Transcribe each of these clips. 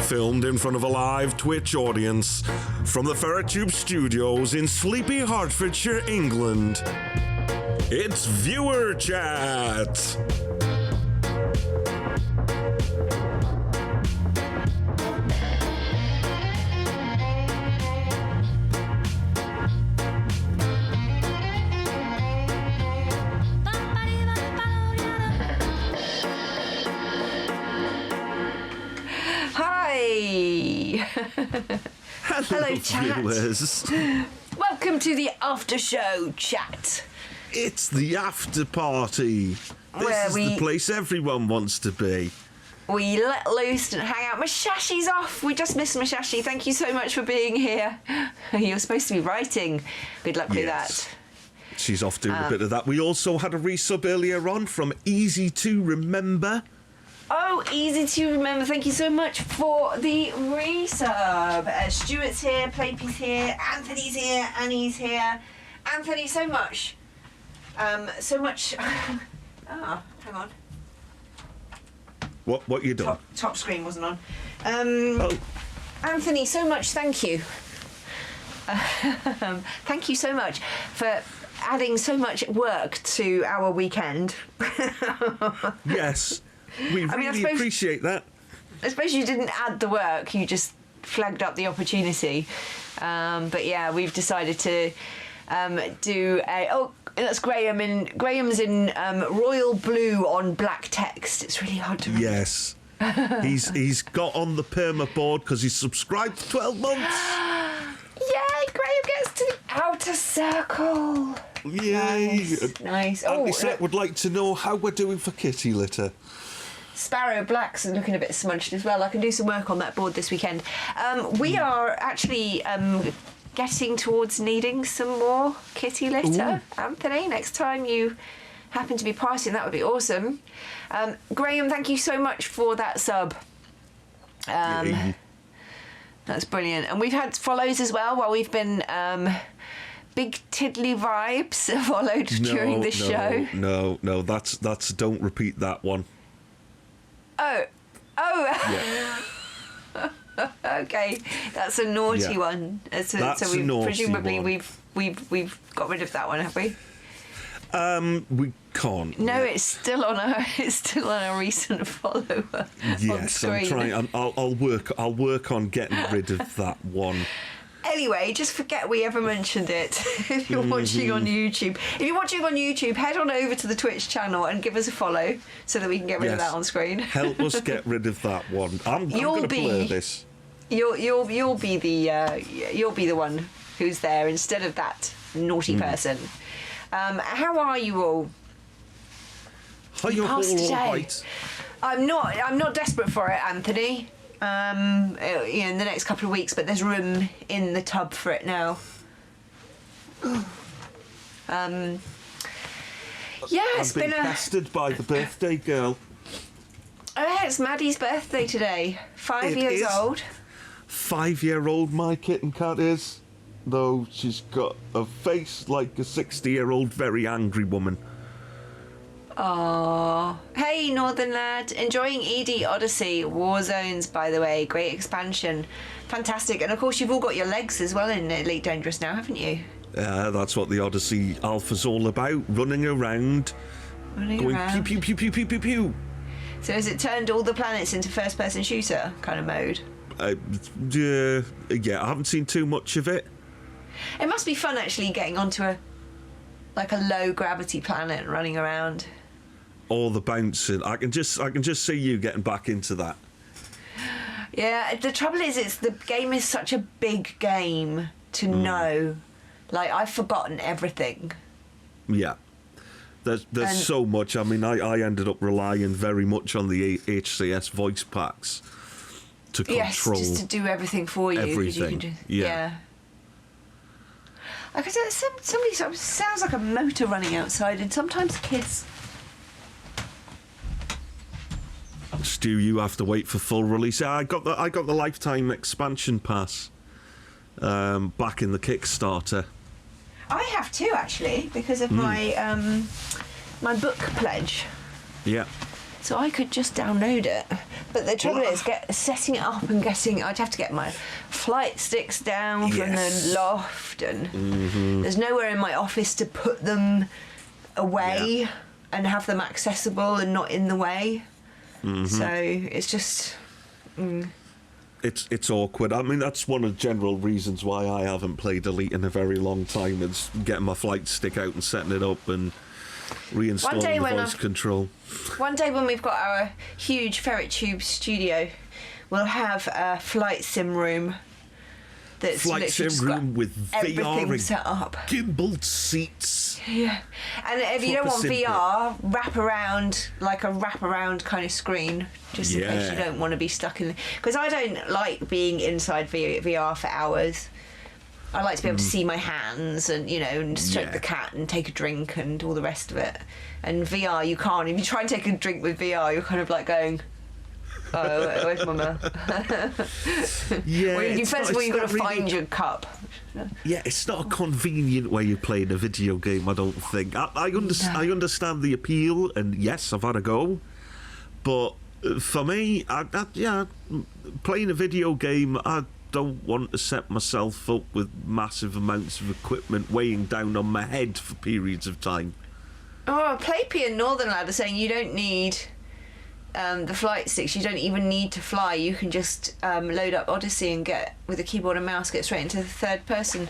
filmed in front of a live Twitch audience from the FerretTube studios in sleepy Hertfordshire, England. It's Viewer Chat! Hello, chat. Viewers. Welcome to the after show chat. It's the after party. This is the place everyone wants to be. We let loose and hang out. Mashashi's off. We just missed Mashashi. Thank you so much for being here. You're supposed to be writing. Good luck with that. She's off doing a bit of that. We also had a resub earlier on from Easy to Remember. Oh, Easy to Remember. Thank you so much for the resub. Stuart's here, Playpy's here, Anthony's here, Annie's here. Anthony, so much. So much. Hang on. What you done? Top screen wasn't on. Anthony, so much. Thank you. Thank you so much for adding so much work to our weekend. Yes. We really appreciate that. I suppose you didn't add the work, you just flagged up the opportunity. But yeah, we've decided to do a... Oh, that's Graham. Graham's in royal blue on black text. It's really hard to read. Yes. He's got on the perma board because he's subscribed for 12 months. Yay, Graham gets to the outer circle. Yay. Nice. Andy Set would like to know how we're doing for kitty litter. Sparrow Blacks are looking a bit smudged as well. I can do some work on that board this weekend. We are actually getting towards needing some more kitty litter. Ooh. Anthony, next time you happen to be passing, that would be awesome. Graham, thank you so much for that sub. That's brilliant. And we've had follows as well while we've been... Big Tiddly Vibes followed during the show. No, that's don't repeat that one. Oh. Yeah. Okay, that's a naughty one. That's so we a naughty presumably one. we've got rid of that one, have we? We can't. No, it's still on a recent follower. Yes, on screen. I'm trying. I'll work on getting rid of that one. Anyway, just forget we ever mentioned it. If you're watching on YouTube, head on over to the Twitch channel and give us a follow so that we can get rid of that on screen. Help us get rid of that one. I'm going to blur this. You'll be the one who's there instead of that naughty person. How are you all? Are you all right? I'm not desperate for it, Anthony. In the next couple of weeks, but there's room in the tub for it now. I've been pestered by the birthday girl. Oh yeah, it's Maddie's birthday today. 5 years old. 5-year-old my kitten cat is, though she's got a face like a 60-year-old very angry woman. Oh, hey Northern Lad, enjoying ED Odyssey, Warzones, by the way, great expansion, fantastic, and of course you've all got your legs as well in Elite Dangerous now, haven't you? That's what the Odyssey Alpha's all about, running around, going pew pew pew pew pew pew pew. So has it turned all the planets into first-person shooter kind of mode? Yeah, I haven't seen too much of it. It must be fun actually getting onto a low gravity planet and running around. All the bouncing. I can just see you getting back into that. Yeah, the trouble is the game is such a big game to know. Like, I've forgotten everything. Yeah. There's so much. I mean, I ended up relying very much on the HCS voice packs to control. Yes, just to do everything for you. Everything. Yeah. Like I said, somebody sounds like a motor running outside, and sometimes kids... Stu, you have to wait for full release. I got the lifetime expansion pass back in the Kickstarter. I have too, actually, because of my my book pledge. Yeah. So I could just download it. But the trouble is setting it up and I'd have to get my flight sticks down from the loft, and there's nowhere in my office to put them away and have them accessible and not in the way. So it's just... It's awkward. I mean, that's one of the general reasons why I haven't played Elite in a very long time, is getting my flight stick out and setting it up and reinstalling the voice control. One day when we've got our huge FerretTube studio, we'll have a flight sim room. That's flight sim room with VR and set up, gimbaled seats. Yeah, and if you don't want VR, wrap around kind of screen, just in case you don't want to be stuck in. Because I don't like being inside VR for hours. I like to be able to see my hands and, you know, and stroke the cat and take a drink and all the rest of it. And VR, you can't. If you try and take a drink with VR, you're kind of like going, oh, where's my mouth? First of all, you've got to find your cup. Yeah, it's not a convenient way of playing a video game, I don't think. I understand the appeal, and yes, I've had a go. But for me, playing a video game, I don't want to set myself up with massive amounts of equipment weighing down on my head for periods of time. Oh, Plapey and Northern Lad are saying you don't need the flight sticks. You don't even need to fly. You can just load up Odyssey and get, with a keyboard and mouse, get straight into the third person.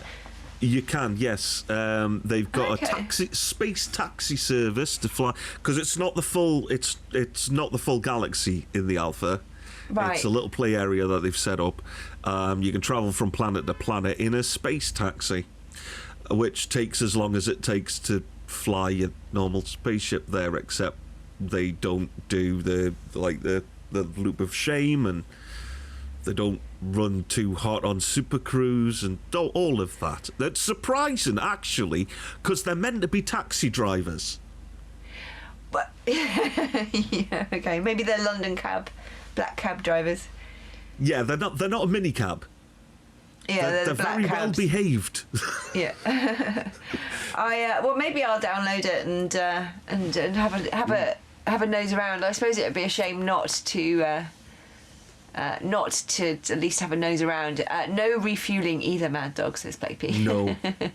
You can, yes. They've got a space taxi service to fly, because it's not the full. It's not the full galaxy in the alpha. Right. It's a little play area that they've set up. You can travel from planet to planet in a space taxi, which takes as long as it takes to fly a normal spaceship there, except they don't do the loop of shame, and they don't run too hot on super cruise and all of that. That's surprising, actually, because they're meant to be taxi drivers. But yeah, okay, maybe they're London black cab drivers. Yeah, they're not a mini cab. Yeah, they're very well behaved. Yeah. Well, maybe I'll download it and have a nose around. I suppose it would be a shame not to at least have a nose around. No refueling either, MahdDogg, says Blakey.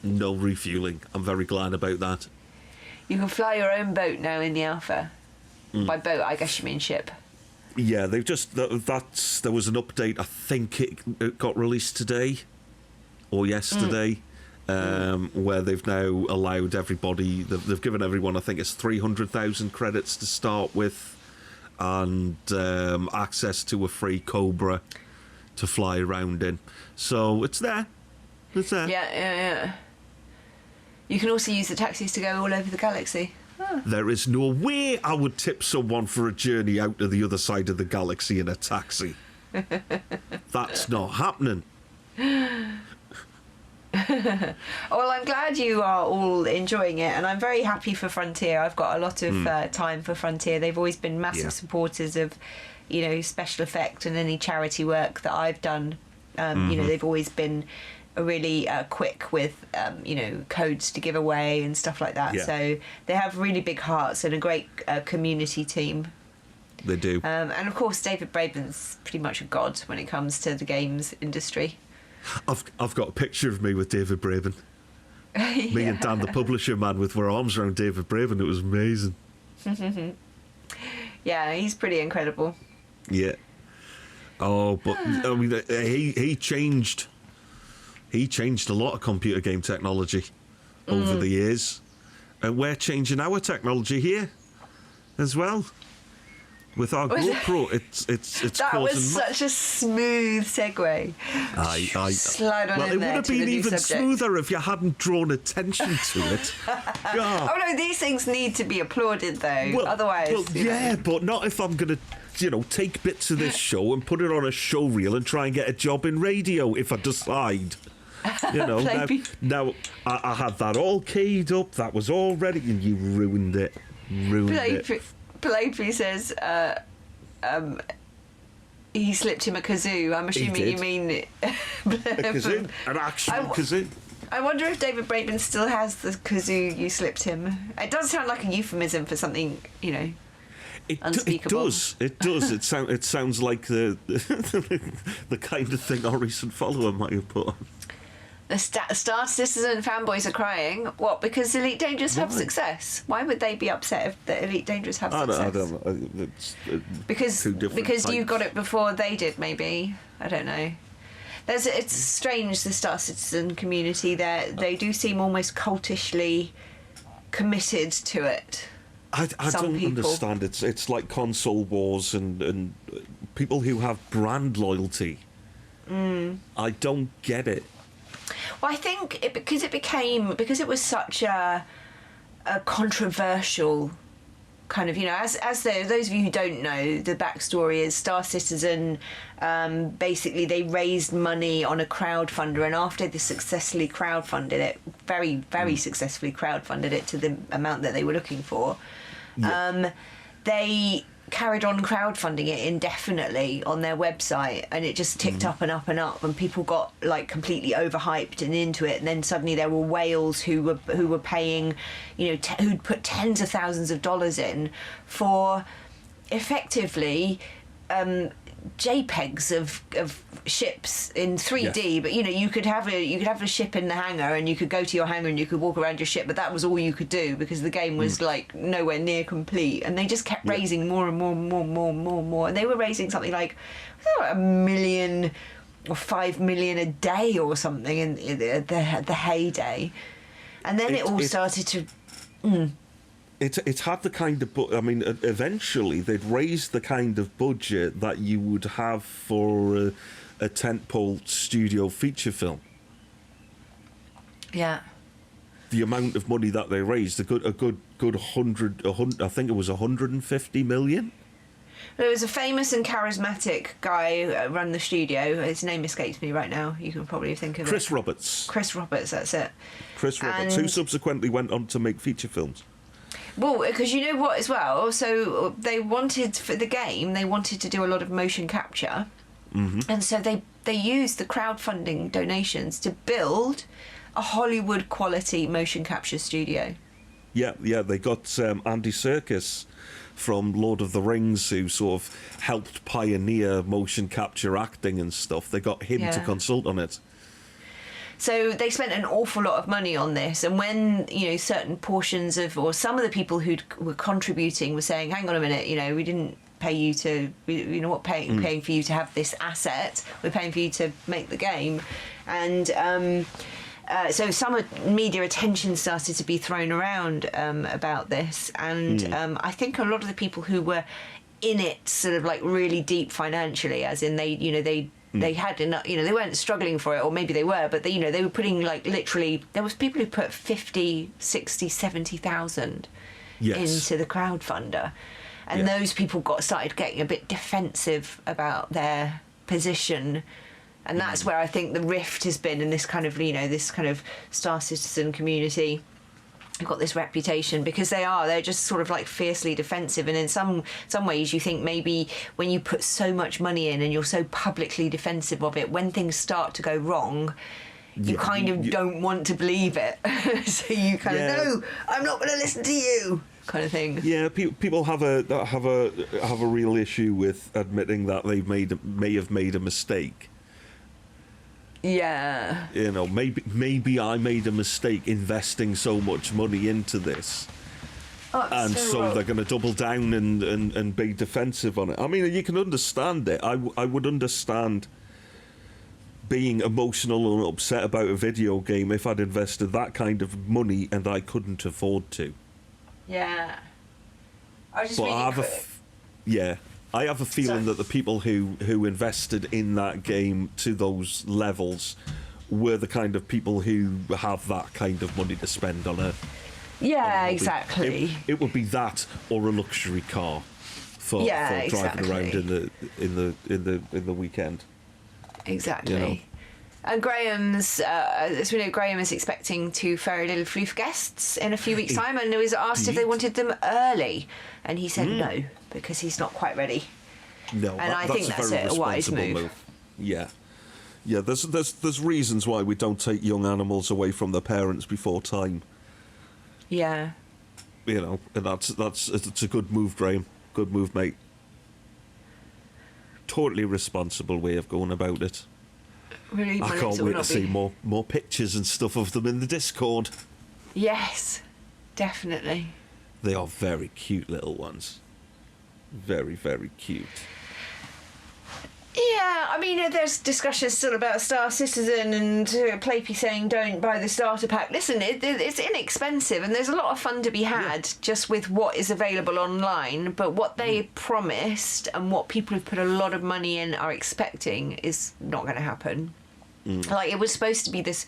No refueling. I'm very glad about that. You can fly your own boat now in the alpha. By boat, I guess you mean ship. Yeah, they've just there was an update. I think it got released today or yesterday, where they've now allowed everybody. They've given everyone, I think it's 300,000 credits to start with, and access to a free Cobra to fly around in. So it's there. It's there. Yeah. You can also use the taxis to go all over the galaxy. There is no way I would tip someone for a journey out to the other side of the galaxy in a taxi. That's not happening. Well, I'm glad you are all enjoying it, and I'm very happy for Frontier. I've got a lot of time for Frontier. They've always been massive supporters of, special effect and any charity work that I've done. They've always been really quick with codes to give away and stuff like that. So they have really big hearts and a great community team. They do. And of course David Braben's pretty much a god when it comes to the games industry. I've got a picture of me with David Braben. Me and Dan the publisher man with our arms around David Braben. It was amazing. Yeah, he's pretty incredible. Yeah. Oh, but I mean, he changed a lot of computer game technology over the years, and we're changing our technology here as well with our GoPro. It's that was such a smooth segue. Slide on in there. It would have been even smoother if you hadn't drawn attention to it. Oh no, these things need to be applauded though. Otherwise, but not if I'm going to take bits of this show and put it on a show reel and try and get a job in radio if I decide. Now I had that all keyed up, that was all ready, and you ruined it. Playfully says he slipped him a kazoo. I'm assuming you mean a kazoo, an actual kazoo. I wonder if David Braben still has the kazoo you slipped him. It does sound like a euphemism for something, unspeakable. It does. It sounds like the the kind of thing our recent follower might have put on. The Star Citizen fanboys are crying. What? Because Elite Dangerous have success. Why would they be upset if the Elite Dangerous have success? I don't know. It's because types. you got it before they did. Maybe, I don't know. It's strange, the Star Citizen community. They do seem almost cultishly committed to it. I don't understand. It's like console wars and people who have brand loyalty. I don't get it. Well, I think because it was such a controversial kind of, as those of you who don't know, the backstory is Star Citizen, basically they raised money on a crowdfunder, and after they successfully crowdfunded it, very, very successfully crowdfunded it to the amount that they were looking for, they carried on crowdfunding it indefinitely on their website, and it just ticked up and up and up, and people got like completely overhyped and into it, and then suddenly there were whales who were paying, who'd put tens of thousands of dollars in for effectively JPEGs of ships in 3D, but you could have a ship in the hangar, and you could go to your hangar and you could walk around your ship, but that was all you could do because the game was like nowhere near complete, and they just kept raising more and more and more and more and more and more, and they were raising something like $1 million or $5 million a day or something in the heyday, and then it all started to. It had the kind of... eventually they'd raised the kind of budget that you would have for a tentpole studio feature film. Yeah. The amount of money that they raised, a good 100, I think it was 150 million. There was a famous and charismatic guy who ran the studio. His name escapes me right now. You can probably think of Chris Roberts. Chris Roberts, that's it. Chris Roberts, who subsequently went on to make feature films. Well, because you know what as well, so they wanted, for the game, they wanted to do a lot of motion capture, and so they used the crowdfunding donations to build a Hollywood quality motion capture studio. Yeah, they got Andy Serkis from Lord of the Rings, who sort of helped pioneer motion capture acting and stuff. They got him to consult on it. So they spent an awful lot of money on this, and when certain portions of, or some of the people who were contributing were saying, "Hang on a minute, we didn't pay you to, paying for you to have this asset. We're paying for you to make the game," and so some media attention started to be thrown around about this, and I think a lot of the people who were in it sort of like really deep financially, as in they had enough, they weren't struggling for it, or maybe they were, but they were putting like literally, there was people who put 50, 60, 70,000 into the crowdfunder, and those people started getting a bit defensive about their position, and that's where I think the rift has been in this kind of this kind of Star Citizen community. They've got this reputation because they're just sort of like fiercely defensive, and in some ways you think maybe when you put so much money in and you're so publicly defensive of it, when things start to go wrong, you kind of don't want to believe it. So you kind of, no, I'm not going to listen to you, kind of thing. Yeah, people have a real issue with admitting that they may have made a mistake. Yeah. Maybe I made a mistake investing so much money into this. And so they're going to double down and be defensive on it. I mean, you can understand it. I would understand being emotional and upset about a video game if I'd invested that kind of money and I couldn't afford to. Yeah. I have a feeling that the people who invested in that game to those levels were the kind of people who have that kind of money to spend on a... Yeah, exactly. It would be that or a luxury car for driving around in the weekend. Exactly. And Graham's, as we know, Graham is expecting 2 Fairy Little Floof guests in a few weeks' time, and he was asked if they wanted them early, and he said no, because he's not quite ready. No, and I think that's a wise move. Yeah. There's reasons why we don't take young animals away from their parents before time. Yeah. And it's a good move, Graham. Good move, mate. Totally responsible way of going about it. Really, I can't wait to see more pictures and stuff of them in the Discord. Yes, definitely. They are very cute little ones. Very, very cute. Yeah, I mean, there's discussions still about Star Citizen and Playpy saying don't buy the starter pack. Listen, it's inexpensive and there's a lot of fun to be had just with what is available online. But what they promised and what people who've put a lot of money in are expecting is not going to happen. Like, it was supposed to be this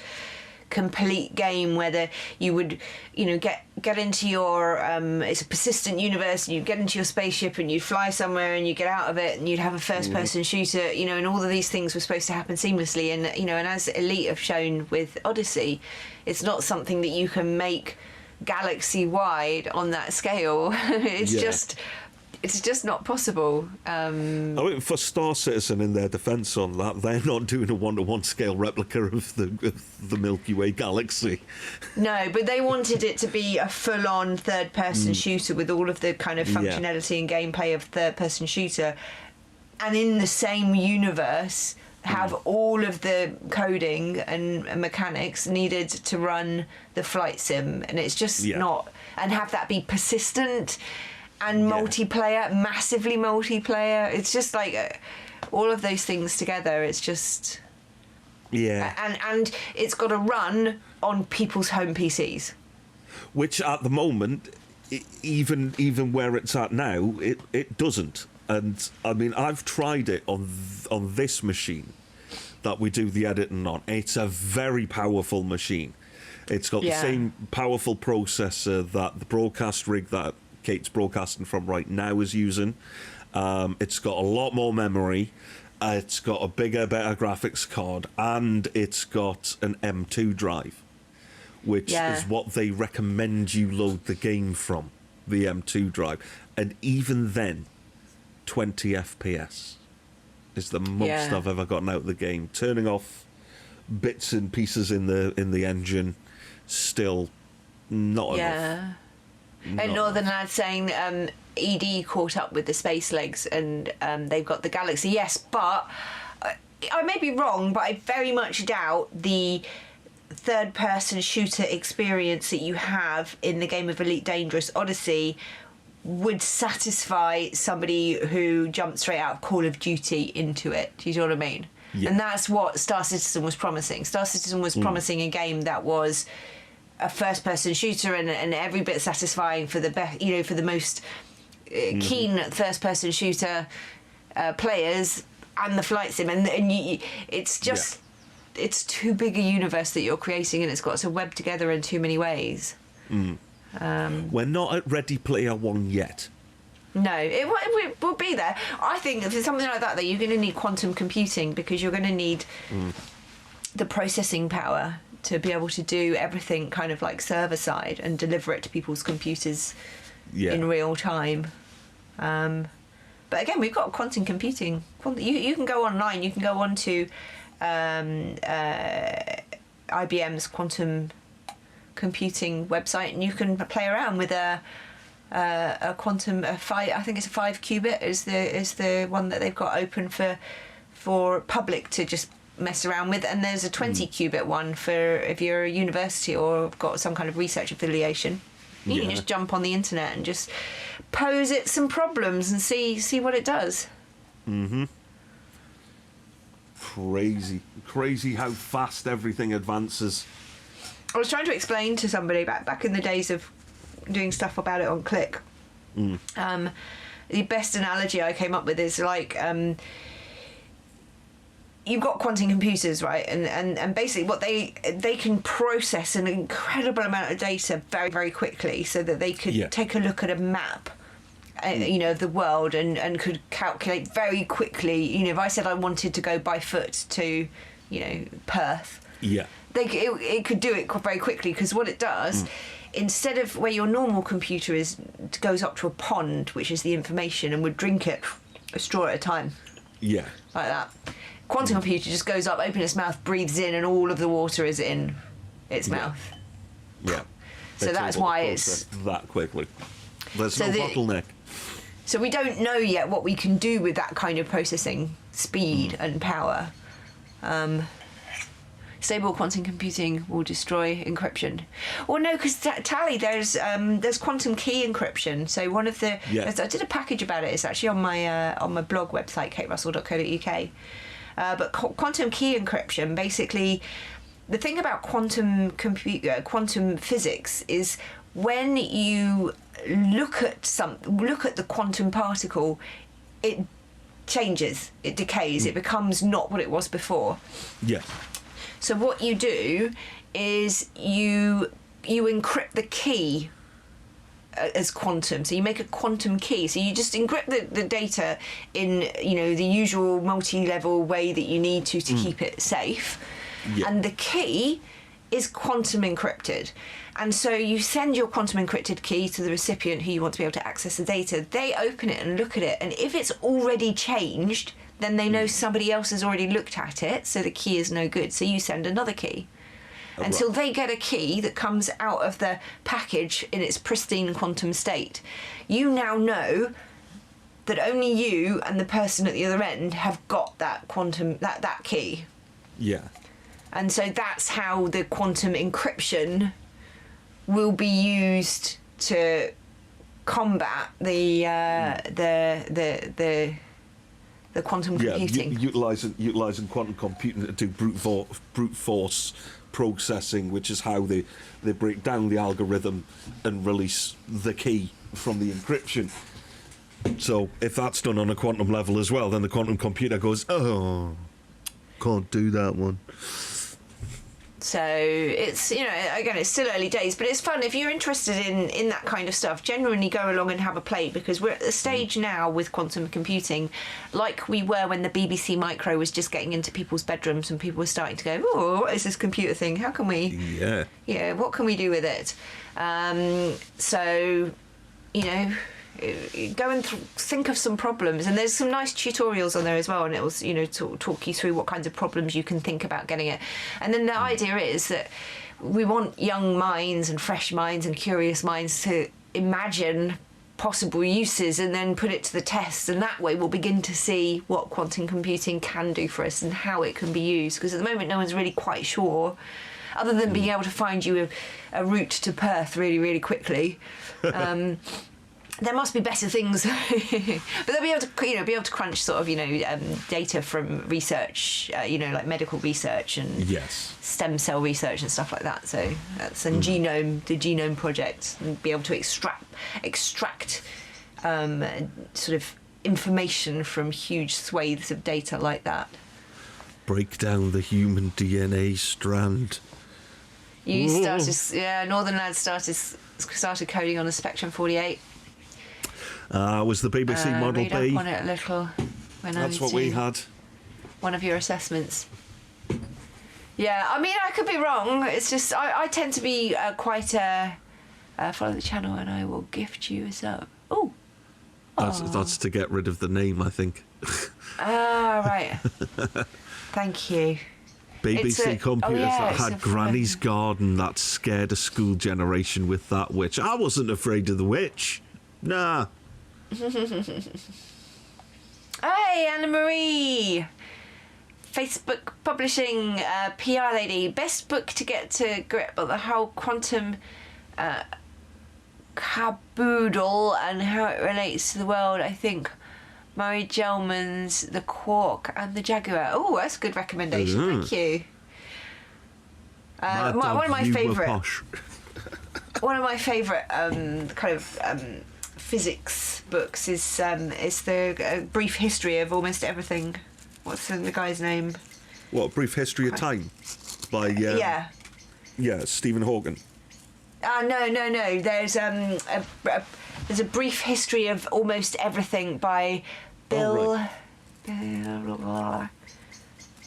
complete game where you would, get into your it's a persistent universe, and you'd get into your spaceship and you'd fly somewhere and you'd get out of it and you'd have a first person shooter, and all of these things were supposed to happen seamlessly, and and as Elite have shown with Odyssey, it's not something that you can make galaxy wide on that scale. It's just not possible. I mean, for Star Citizen, in their defence on that, they're not doing a 1-to-1 scale replica of the Milky Way galaxy. No, but they wanted it to be a full-on third-person shooter with all of the kind of functionality and gameplay of third-person shooter, and in the same universe have all of the coding and mechanics needed to run the flight sim, and it's just not, and have that be persistent and multiplayer, massively multiplayer. It's just like all of those things together. It's just and it's got to run on people's home PCs, which at the moment, even where it's at now, it doesn't. And I mean, I've tried it on this machine that we do the editing on. It's a very powerful machine. It's got the same powerful processor that the broadcast rig that Kate's broadcasting from right now is using. It's got a lot more memory. It's got a bigger, better graphics card, and it's got an M2 drive, which is what they recommend you load the game from, the M2 drive. And even then, 20 FPS is the most I've ever gotten out of the game. Turning off bits and pieces in the engine, still not enough. And Northern Lad saying ED caught up with the space legs and they've got the galaxy. Yes, but I may be wrong, but I very much doubt the third-person shooter experience that you have in the game of Elite Dangerous Odyssey would satisfy somebody who jumped straight out of Call of Duty into it. Do you know what I mean? Yeah. And that's what Star Citizen was promising. Star Citizen was promising a game that was a first-person shooter and every bit satisfying for the best, for the most keen first-person shooter players, and the flight sim, and it's just it's too big a universe that you're creating, and it's got to web together in too many ways. We're not at Ready Player One yet. No, it will be there. I think for something like that, you're going to need quantum computing, because you're going to need the processing power to be able to do everything kind of like server side and deliver it to people's computers in real time. But again, we've got quantum computing. You can go online. You can go on to IBM's quantum computing website, and you can play around with a quantum I think it's a 5 qubit is the one that they've got open for public to just mess around with, and there's a 20 qubit one for if you're a university or got some kind of research affiliation. You can just jump on the internet and just pose it some problems and see what it does. Crazy how fast everything advances. I was trying to explain to somebody back in the days of doing stuff about it on Click. The best analogy I came up with is like you've got quantum computers, right? And basically what they can process an incredible amount of data very, very quickly, so that they could take a look at a map, of the world, and could calculate very quickly. If I said I wanted to go by foot to, Perth, it could do it very quickly, because what it does, instead of where your normal computer goes up to a pond, which is the information, and would drink it a straw at a time. Like that. Quantum computer just goes up, opens its mouth, breathes in, and all of the water is in its mouth. Yeah. So that's why it's that quickly. There's no bottleneck. So we don't know yet what we can do with that kind of processing speed and power. Stable quantum computing will destroy encryption. Well, no, because Tally, there's quantum key encryption. So one of the I did a package about it. It's actually on my blog website, katerussell.co.uk. But quantum key encryption, basically, the thing about quantum physics is when you look at the quantum particle, it changes, it decays, it becomes not what it was before. Yeah. So what you do is you encrypt the key as quantum. So you make a quantum key. So you just encrypt the data in, the usual multi-level way that you need to keep it safe. Yeah. And the key is quantum encrypted. And so you send your quantum encrypted key to the recipient who you want to be able to access the data. They open it and look at it. And if it's already changed, then they know somebody else has already looked at it. So the key is no good. So you send another key. Until they get a key that comes out of the package in its pristine quantum state. You now know that only you and the person at the other end have got that quantum, that key. Yeah. And so that's how the quantum encryption will be used to combat the quantum computing. Utilizing quantum computing to do brute force processing, which is how they break down the algorithm and release the key from the encryption. So if that's done on a quantum level as well, then the quantum computer goes, oh, can't do that one. So it's, again, it's still early days, but it's fun. If you're interested in that kind of stuff, genuinely go along and have a play, because we're at the stage now with quantum computing, like we were when the BBC Micro was just getting into people's bedrooms and people were starting to go, oh, what is this computer thing? How can we, what can we do with it? Go and think of some problems, and there's some nice tutorials on there as well, and it will talk you through what kinds of problems you can think about getting it. And then the idea is that we want young minds and fresh minds and curious minds to imagine possible uses and then put it to the test, and that way we'll begin to see what quantum computing can do for us and how it can be used, because at the moment no one's really quite sure, other than being able to find you a route to Perth really, really quickly. There must be better things, but they'll be able to crunch sort of data from research, like medical research and stem cell research and stuff like that. So that's the genome project, and be able to extract sort of information from huge swathes of data like that. Break down the human DNA strand. Northern lads started coding on a Spectrum 48. Was the BBC Model read B? Up on it a little when That's what we had. One of your assessments. Yeah, I mean, I could be wrong. It's just I tend to be quite follow the channel and I will gift you a sub. Oh. That's to get rid of the name, I think. Right. Thank you. BBC computers that had Granny's Garden that scared a school generation with that witch. I wasn't afraid of the witch. Nah. Hey, Anna Marie. Facebook publishing PR lady. Best book to get to grip on the whole quantum caboodle and how it relates to the world. I think Murray Gell-Mann's The Quark and the Jaguar. Oh, that's a good recommendation. Thank you. One of my favourite. One of my favourite kind of physics books is the brief history of almost everything. What's the guy's name? What, Brief History of Time by Stephen Hawking. No. There's a brief history of almost everything by Bill. I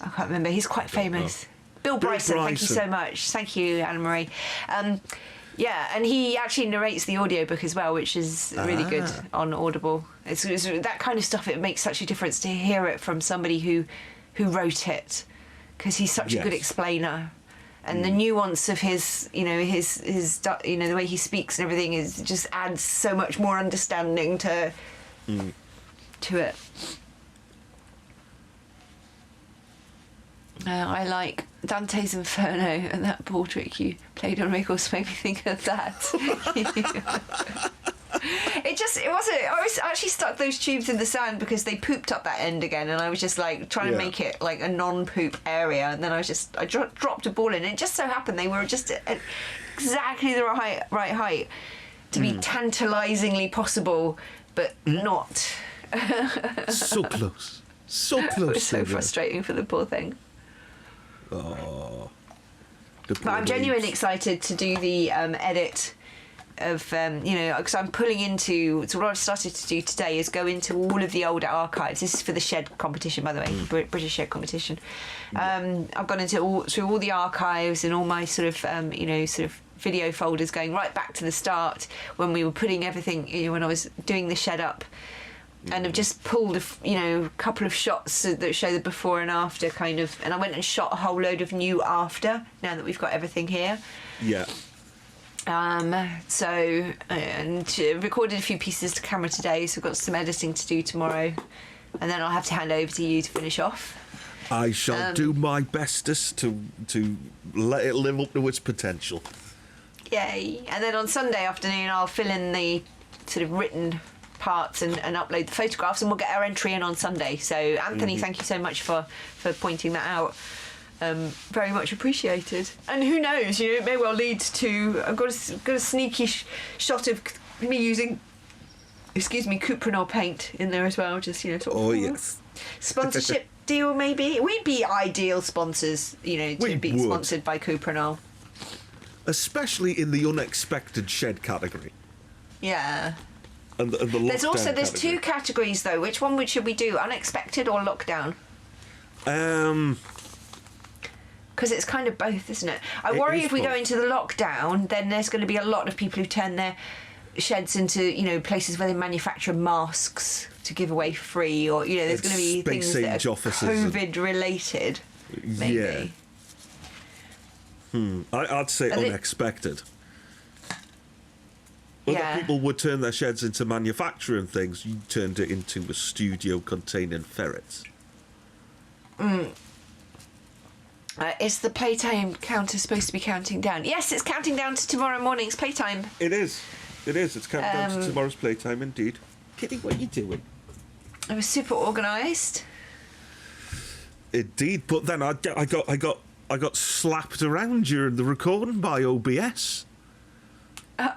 can't remember. He's quite famous. Bill Bryson. Thank you so much. Thank you, Anna Marie. And he actually narrates the audiobook as well, which is really good on Audible. It's that kind of stuff. It makes such a difference to hear it from somebody who wrote it, because he's such a good explainer, and the nuance of his the way he speaks and everything just adds so much more understanding to to it. I like Dante's Inferno, and that ball trick you played on Rickles made me think of that. It wasn't. I was actually stuck those tubes in the sand because they pooped up that end again, and I was just like trying to make it like a non-poop area, and then I dropped a ball in, and it just so happened they were just at exactly the right height to be tantalisingly possible, but not. So close. So close. It was so frustrating for the poor thing. Oh. But I'm genuinely excited to do the edit of, because I'm pulling into... So what I've started to do today is go into all of the older archives. This is for the shed competition, by the way, British shed competition. I've gone through all the archives and all my sort of video folders going right back to the start when we were putting everything, when I was doing the shed up. And I've just pulled a couple of shots that show the before and after kind of, and I went and shot a whole load of new after now that we've got everything here. Yeah. Recorded a few pieces to camera today, so I've got some editing to do tomorrow, and then I'll have to hand over to you to finish off. I shall do my bestest to let it live up to its potential. Yay! And then on Sunday afternoon I'll fill in the sort of written parts and upload the photographs, and we'll get our entry in on Sunday. So Anthony, thank you so much for pointing that out. Very much appreciated. And who knows, it may well lead to... I've got a sneaky shot of me using, Cuprinol paint in there as well, just, sort of... yes. Sponsorship deal, maybe? We'd be ideal sponsors, to be sponsored by Cuprinol. Especially in the unexpected shed category. Yeah. And the there's two categories, though. Which one should we do? Unexpected or lockdown? Because it's kind of both, isn't it? I worry if we go into the lockdown, then there's going to be a lot of people who turn their sheds into, places where they manufacture masks to give away for free, or, there's going to be things that are COVID-related, maybe. Yeah. I'd say unexpected. Other people would turn their sheds into manufacturing things. You turned it into a studio containing ferrets. Is the playtime counter supposed to be counting down? Yes, it's counting down to tomorrow morning's playtime. It is. It's counting down to tomorrow's playtime, indeed. Kitty, what are you doing? I was super organised. Indeed, but then I got slapped around during the recording by OBS.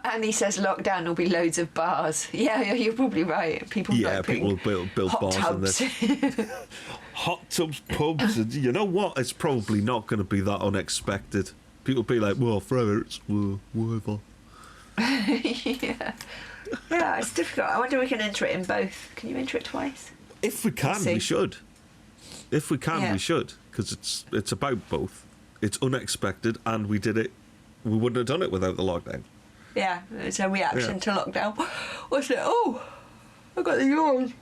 And he says lockdown will be loads of bars. Yeah, you're probably right. People will build bars tubs. in there. Hot tubs, pubs, and you know what? It's probably not going to be that unexpected. People will be like, well, ferrets, whatever. Yeah, it's difficult. I wonder if we can enter it in both. Can you enter it twice? If we can, we should. If we can, we should, because it's about both. It's unexpected, and we did it. We wouldn't have done it without the lockdown. Yeah, it's a reaction to lockdown. What's it? Oh, I got the yawn.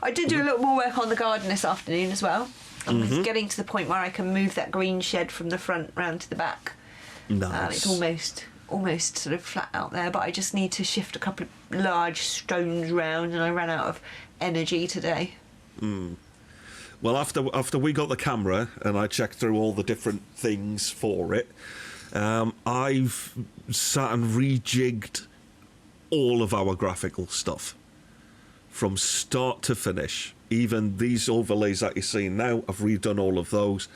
I did do a little more work on the garden this afternoon as well. I'm getting to the point where I can move that green shed from the front round to the back. Nice. It's almost sort of flat out there, but I just need to shift a couple of large stones round, and I ran out of energy today. Well, after we got the camera and I checked through all the different things for it, I've sat and rejigged all of our graphical stuff from start to finish. Even these overlays that you're seeing now, I've redone all of those.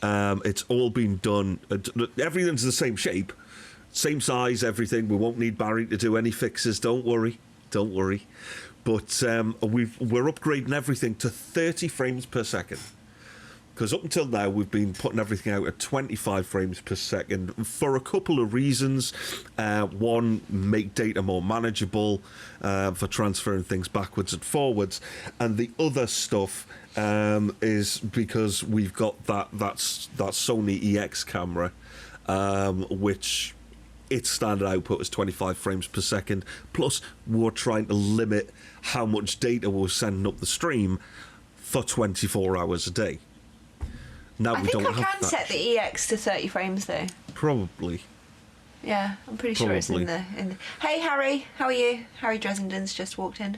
It's all been done. Everything's the same shape, same size, everything. We won't need Barry to do any fixes. Don't worry. But we're upgrading everything to 30 frames per second. Because up until now, we've been putting everything out at 25 frames per second for a couple of reasons. One, make data more manageable for transferring things backwards and forwards. And the other stuff is because we've got that Sony EX camera, which its standard output is 25 frames per second. Plus, we're trying to limit how much data we're sending up the stream for 24 hours a day. Now I think I can set the EX to 30 frames though. Probably. Yeah, I'm pretty sure it's in the. Hey Harry, how are you? Harry Dresden's just walked in.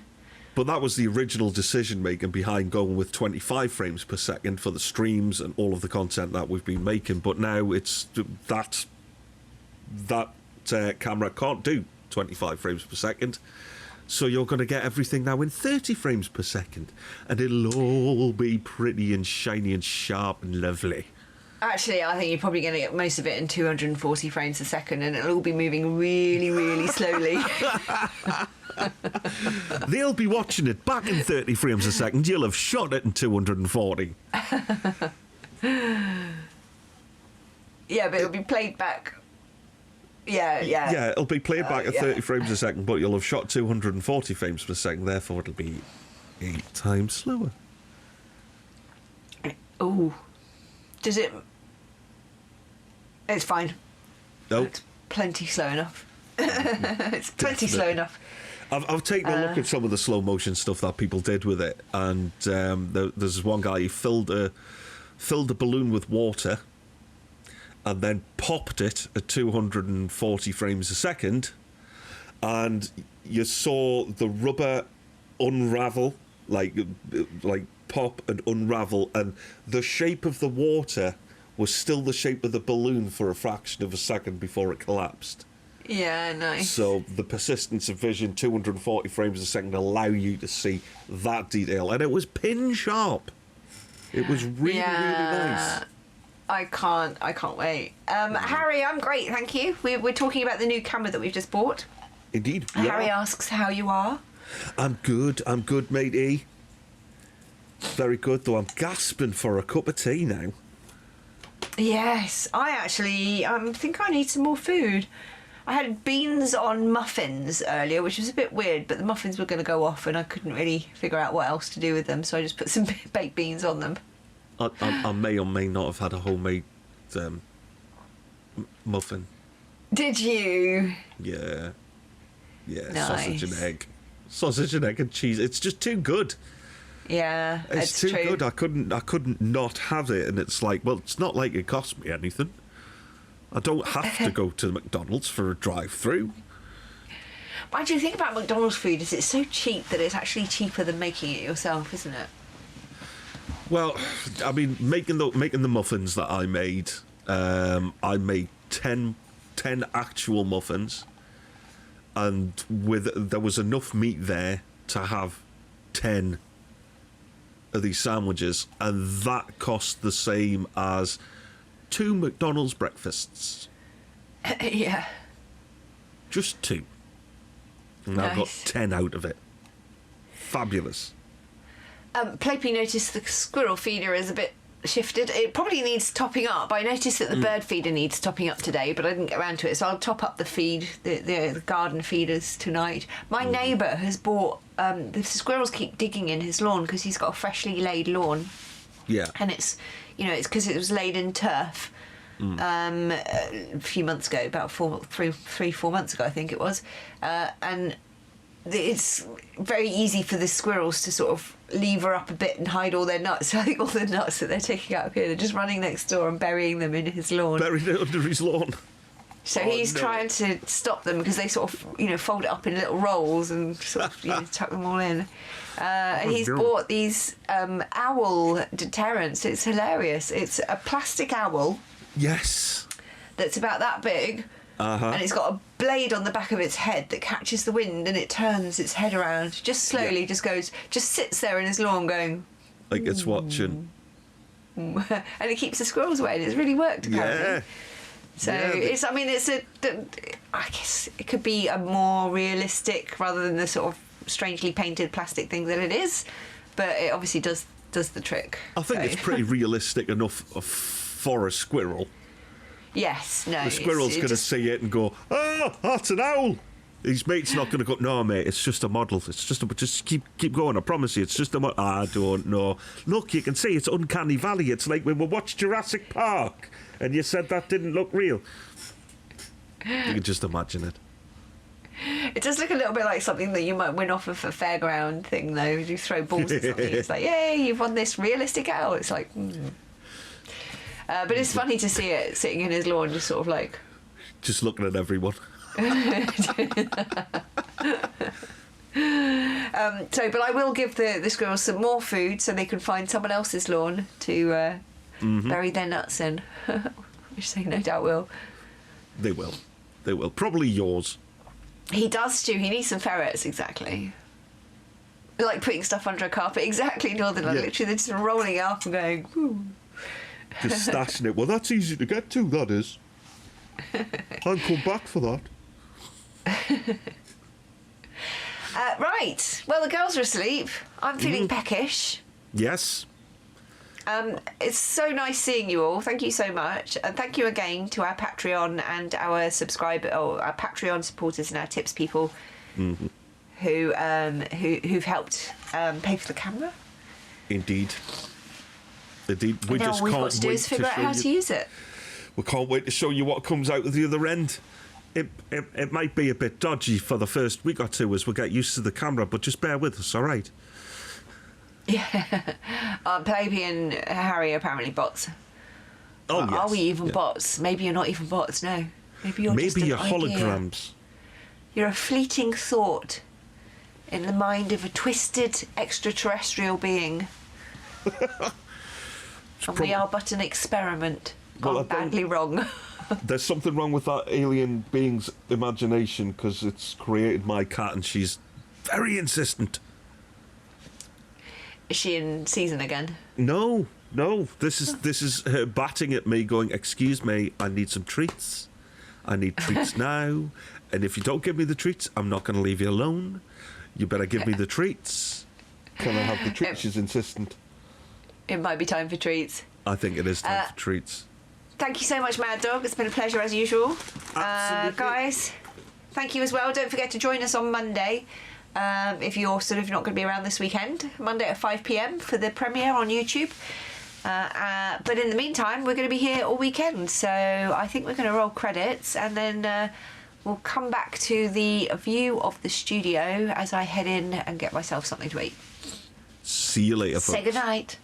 But that was the original decision making behind going with 25 frames per second for the streams and all of the content that we've been making. But now it's that camera can't do 25 frames per second. So you're going to get everything now in 30 frames per second. And it'll all be pretty and shiny and sharp and lovely. Actually, I think you're probably going to get most of it in 240 frames a second, and it'll all be moving really, really slowly. They'll be watching it back in 30 frames a second. You'll have shot it in 240. Yeah, but it'll be played back. Yeah. Yeah, it'll be played back at 30 frames a second, but you'll have shot 240 frames per second. Therefore, it'll be 8 times slower. Oh. Does it... It's fine. No. It's plenty slow enough. It's plenty slow enough. I've taken a look at some of the slow motion stuff that people did with it, and there's one guy who filled a balloon with water and then popped it at 240 frames a second, and you saw the rubber unravel, like pop and unravel, and the shape of the water was still the shape of the balloon for a fraction of a second before it collapsed. Yeah, nice. So the persistence of vision, 240 frames a second, allow you to see that detail, and it was pin sharp. It was really nice. I can't wait. Harry, I'm great, thank you. We're talking about the new camera that we've just bought. Indeed. Harry asks how you are. I'm good, matey. Very good, though I'm gasping for a cup of tea now. Yes, I actually think I need some more food. I had beans on muffins earlier, which was a bit weird, but the muffins were going to go off and I couldn't really figure out what else to do with them, so I just put some baked beans on them. I may or may not have had a homemade muffin. Did you? Yeah. Nice. Sausage and egg and cheese. It's just too good. Yeah, it's too true. good. I couldn't not have it, and it's like, well, it's not like it cost me anything. I don't have to go to McDonald's for a drive-through. What do you think about McDonald's food? Is it so cheap that it's actually cheaper than making it yourself, isn't it? Well, I mean, making the muffins that I made 10 actual muffins, and there was enough meat there to have 10 of these sandwiches, and that cost the same as 2 McDonald's breakfasts. Yeah. Just 2. And Nice. I've got 10 out of it. Fabulous. Plopey noticed the squirrel feeder is a bit shifted. It probably needs topping up. I noticed that the bird feeder needs topping up today, but I didn't get around to it, so I'll top up the feed, the garden feeders tonight. My neighbour has bought... the squirrels keep digging in his lawn because he's got a freshly laid lawn. Yeah. And it's because it was laid in turf a few months ago, about 4 months ago, I think it was. And it's very easy for the squirrels to sort of lever up a bit and hide all their nuts. So I think all the nuts that they're taking out of here, they're just running next door and burying them in his lawn. Buried it under his lawn. So he's trying to stop them because they sort of, fold it up in little rolls and sort of, tuck them all in. And he's bought these owl deterrents. It's hilarious. It's a plastic owl. Yes. That's about that big. And it's got a blade on the back of its head that catches the wind and it turns its head around. Just slowly, just sits there in his lawn going... Like it's watching. And it keeps the squirrels away, and it's really worked, apparently. Yeah. So Yeah, I guess it could be a more realistic rather than the sort of strangely painted plastic thing that it is, but it obviously does the trick. I think it's pretty realistic enough for a squirrel. Yes, no. The squirrel's going to see it and go, "Oh, that's an owl." His mate's not going to go, "No, mate, it's just a model. It's just keep going. I promise you, it's just a model." I don't know. Look, you can see it's uncanny valley. It's like when we watched Jurassic Park, and you said that didn't look real. You can just imagine it. It does look a little bit like something that you might win off of a fairground thing, though. You throw balls at something. It's like, yay, you've won this realistic owl. It's like, but it's funny to see it sitting in his lawn, just sort of like... Just looking at everyone. But I will give the squirrels some more food so they can find someone else's lawn to bury their nuts in, which they no doubt will. They will. They will. Probably yours. He does, Stu. He needs some ferrets, exactly. Like putting stuff under a carpet, exactly, Northern. Like literally, they're just rolling it up and going, whoo. Just stashing it. Well, that's easy to get to, that is. I'll come back for that. Right. Well, the girls are asleep. I'm feeling peckish. Yes. It's so nice seeing you all. Thank you so much, and thank you again to our Patreon and our our Patreon supporters and our tips people who've helped pay for the camera. Indeed. We just all we've can't got to do wait is figure out how to use it. We can't wait to show you what comes out of the other end. It might be a bit dodgy for the first week or two as we get used to the camera, but just bear with us, all right? Yeah. Baby and Harry are apparently bots. Oh, yes. Are we even bots? Maybe you're not even bots, no. Maybe you're just an holograms. Idea. You're a fleeting thought in the mind of a twisted extraterrestrial being. And we are but an experiment gone badly wrong. There's something wrong with that alien being's imagination because it's created my cat and she's very insistent. Is she in season again? No. This is her batting at me, going, "Excuse me, I need some treats. I need treats now. And if you don't give me the treats, I'm not going to leave you alone. You better give me the treats. Can I have the treats?" She's insistent. It might be time for treats. I think it is time for treats. Thank you so much, MahdDogg. It's been a pleasure as usual. Absolutely. Guys, thank you as well. Don't forget to join us on Monday. If you're sort of not going to be around this weekend, Monday at 5 p.m. for the premiere on YouTube. But in the meantime, we're going to be here all weekend, so I think we're going to roll credits and then we'll come back to the view of the studio as I head in and get myself something to eat. See you later, folks. Say goodnight.